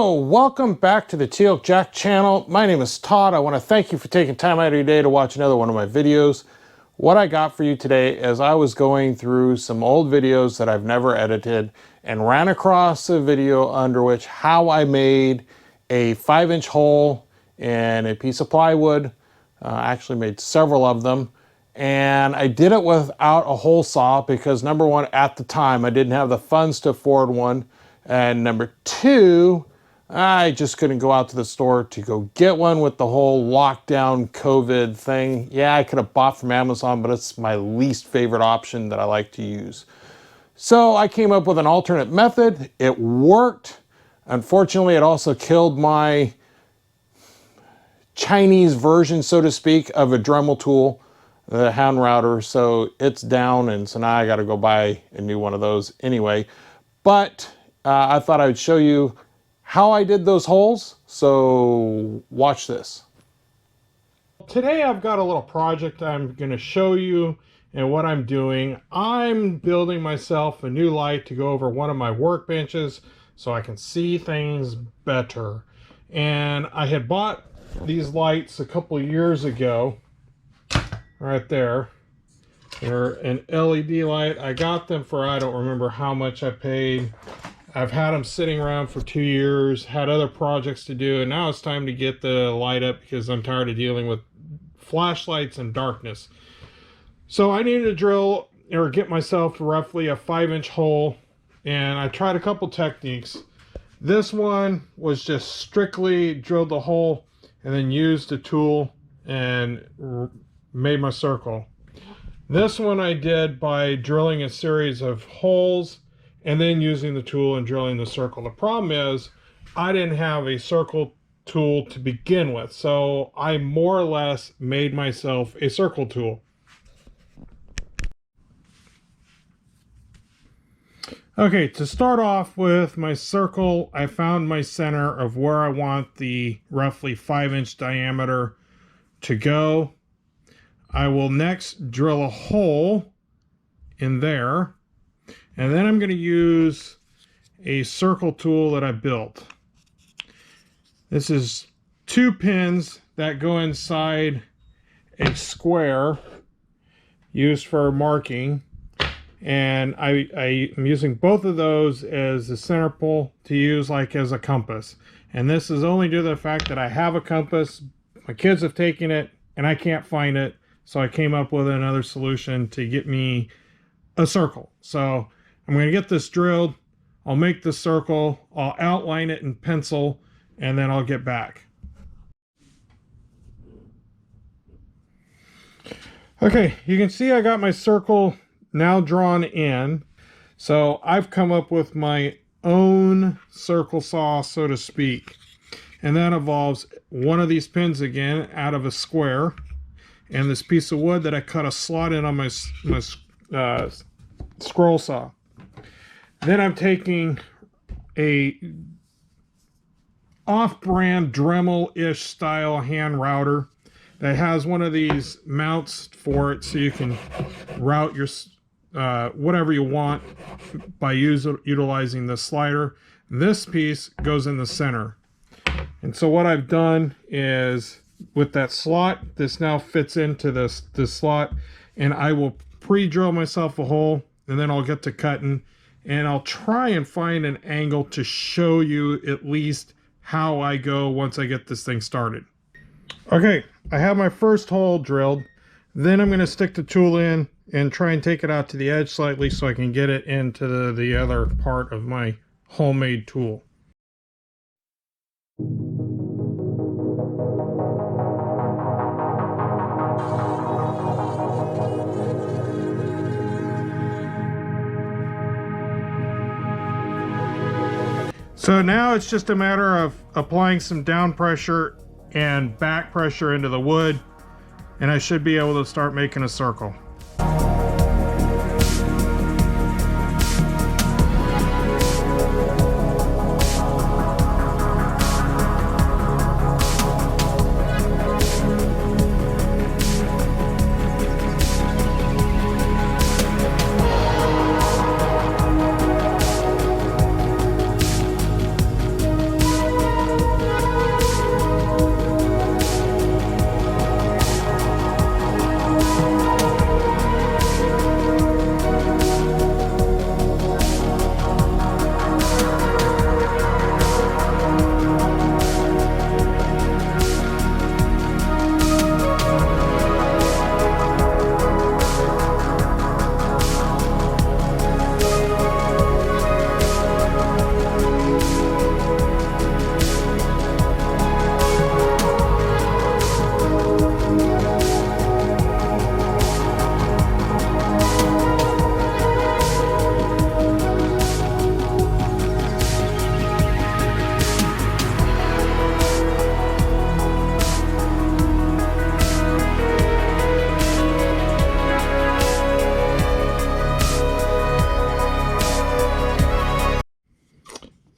So, welcome back to the Teal Jack channel. My name is Todd. I want to thank you for taking time out of your day to watch another one of my videos. What I got for you today is I was going through some old videos that I've never edited and ran across a video under which how I made a 5-inch hole in a piece of plywood. I actually made several of them. And I did it without a hole saw because number one, at the time, I didn't have the funds to afford one. And number two, I just couldn't go out to the store to go get one with the whole lockdown COVID thing. Yeah, I could have bought from Amazon, but it's my least favorite option that I like to use. So I came up with an alternate method. It worked. Unfortunately, it also killed my Chinese version, so to speak, of a Dremel tool, the hand router. So it's down, and so now I got to go buy a new one of those anyway. But I thought I would show you how I did those holes, so watch this. Today I've got a little project I'm going to show you and what I'm doing. I'm building myself a new light to go over one of my workbenches so I can see things better. And I had bought these lights a couple years ago, right there. They're an LED light. I got them for, I don't remember how much I paid. I've had them sitting around for 2 years, had other projects to do, and now it's time to get the light up because I'm tired of dealing with flashlights and darkness. So I needed to drill or get myself roughly a 5-inch hole, and I tried a couple techniques. This one was just strictly drilled the hole and then used a tool and made my circle. This one I did by drilling a series of holes and then using the tool and drilling the circle. The problem is I didn't have a circle tool to begin with, so I more or less made myself a circle tool. Okay, to start off with my circle, I found my center of where I want the roughly 5-inch diameter to go. I will next drill a hole in there. And then I'm going to use a circle tool that I built. This is 2 pins that go inside a square used for marking. And I'm using both of those as the center pole to use like as a compass. And this is only due to the fact that I have a compass. My kids have taken it and I can't find it. So I came up with another solution to get me a circle. So I'm going to get this drilled, I'll make the circle, I'll outline it in pencil, and then I'll get back. Okay, you can see I got my circle now drawn in. So I've come up with my own circle saw, so to speak. And that involves one of these pins again out of a square, and this piece of wood that I cut a slot in on my scroll saw. Then I'm taking a off-brand Dremel-ish style hand router that has one of these mounts for it so you can route your whatever you want by utilizing the slider. This piece goes in the center. And so what I've done is with that slot, this now fits into this slot, and I will pre-drill myself a hole, and then I'll get to cutting. And I'll try and find an angle to show you at least how I go once I get this thing started. Okay, I have my first hole drilled. Then I'm going to stick the tool in and try and take it out to the edge slightly so I can get it into the other part of my homemade tool. So now it's just a matter of applying some down pressure and back pressure into the wood, and I should be able to start making a circle.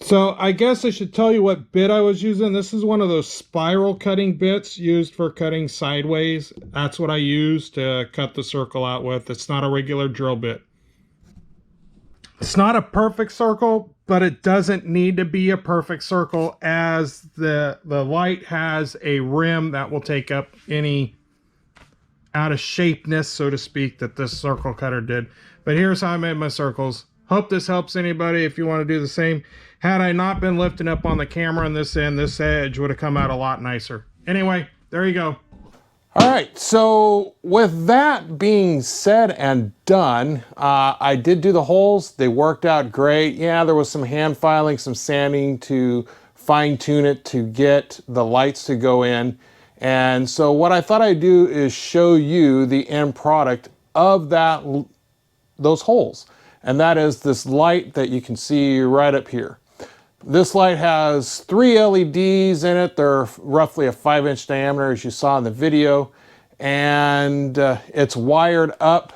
So I guess I should tell you what bit I was using. This is one of those spiral cutting bits used for cutting sideways. That's what I use to cut the circle out with. It's not a regular drill bit. It's not a perfect circle, but it doesn't need to be a perfect circle, as the light has a rim that will take up any out of shapeness, so to speak, that this circle cutter did. But here's how I made my circles. Hope this helps anybody if you want to do the same. Had I not been lifting up on the camera on this end, this edge would have come out a lot nicer. Anyway, there you go. All right, so with that being said and done, I did do the holes. They worked out great. Yeah, there was some hand filing, some sanding to fine tune it to get the lights to go in. And so what I thought I'd do is show you the end product of those holes. And that is this light that you can see right up here. This light has 3 LEDs in it. They're roughly a 5-inch diameter, as you saw in the video. And it's wired up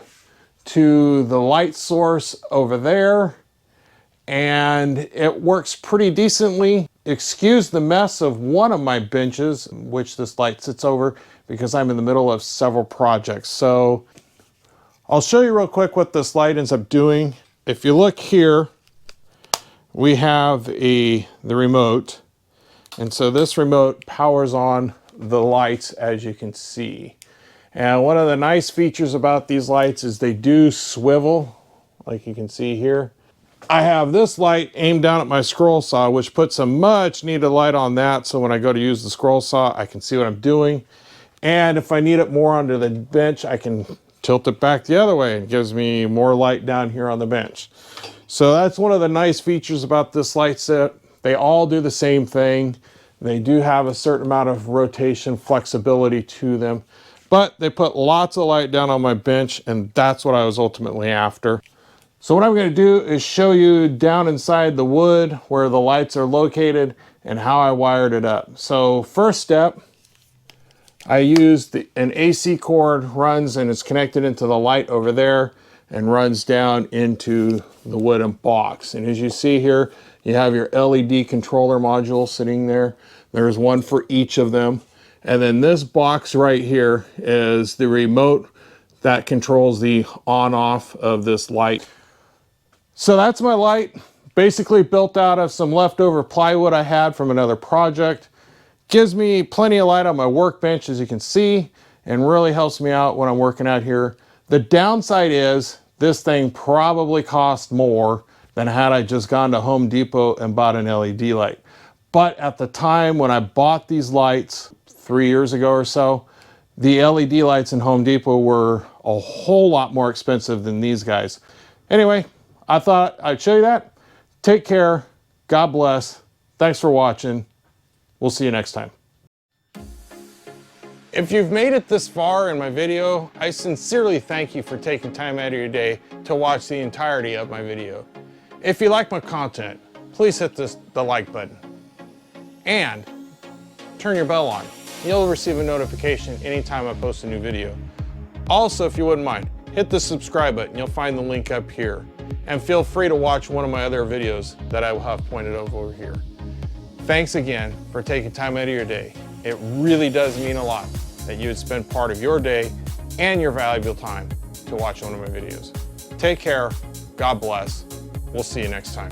to the light source over there. And it works pretty decently. Excuse the mess of one of my benches, which this light sits over, because I'm in the middle of several projects. So I'll show you real quick what this light ends up doing. If you look here, we have the remote. And so this remote powers on the lights, as you can see. And one of the nice features about these lights is they do swivel, like you can see here. I have this light aimed down at my scroll saw, which puts a much needed light on that, so when I go to use the scroll saw, I can see what I'm doing. And if I need it more under the bench, I can tilt it back the other way. It gives me more light down here on the bench. So that's one of the nice features about this light set. They all do the same thing. They do have a certain amount of rotation flexibility to them, but they put lots of light down on my bench, and that's what I was ultimately after. So what I'm going to do is show you down inside the wood where the lights are located and how I wired it up. So first step, I used an AC cord, runs and is connected into the light over there and runs down into the wooden box. And as you see here, you have your LED controller module sitting there. There's one for each of them. And then this box right here is the remote that controls the on-off of this light. So that's my light, basically built out of some leftover plywood I had from another project. Gives me plenty of light on my workbench, as you can see, and really helps me out when I'm working out here. The downside is this thing probably cost more than had I just gone to Home Depot and bought an LED light. But at the time when I bought these lights 3 years ago or so, the LED lights in Home Depot were a whole lot more expensive than these guys. Anyway, I thought I'd show you that. Take care. God bless. Thanks for watching. We'll see you next time. If you've made it this far in my video, I sincerely thank you for taking time out of your day to watch the entirety of my video. If you like my content, please hit the like button and turn your bell on. You'll receive a notification anytime I post a new video. Also, if you wouldn't mind, hit the subscribe button. You'll find the link up here. And feel free to watch one of my other videos that I will have pointed over here. Thanks again for taking time out of your day. It really does mean a lot that you would spend part of your day and your valuable time to watch one of my videos. Take care. God bless. We'll see you next time.